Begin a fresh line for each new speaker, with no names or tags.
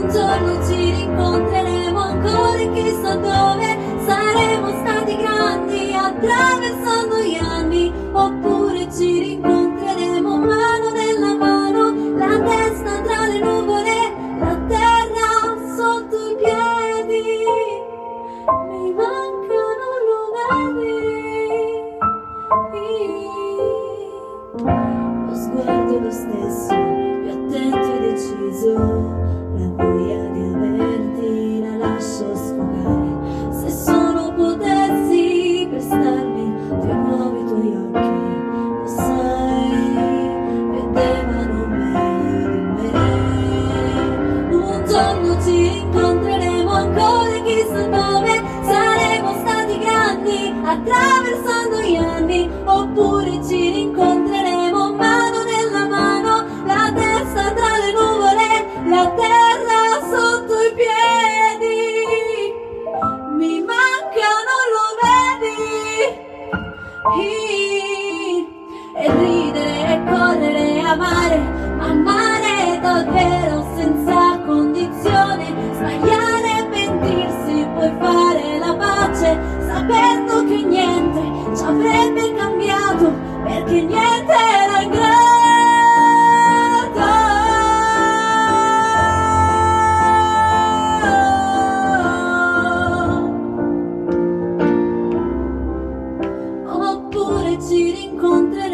Un giorno ci rincontreremo ancora e chissà dove. Saremo stati grandi attraversando gli anni, oppure ci rincontreremo mano nella mano, la testa tra le nuvole, la terra sotto i piedi. Mi mancano, lo vedi? Lo sguardo è lo stesso, più attento e deciso, la voglia di averti la lascio sfogare. Se solo potessi prestarmi di nuovo i tuoi occhi, lo sai, vedevano meglio di me. Un giorno ci rincontreremo ancora e chissà dove. Saremo stati grandi attraversando gli anni, oppure ci rincontreremo mano nella mano, la testa tra le nuvole, la terra sotto i piedi. Mi mancano, lo vedi? E ridere e correre e amare, ma amare davvero senza condizione, sbagliare e pentirsi, poi fare la pace, sapendo che niente ci avrebbe cambiato, perché niente era ingrato. Oppure ci rincontreremo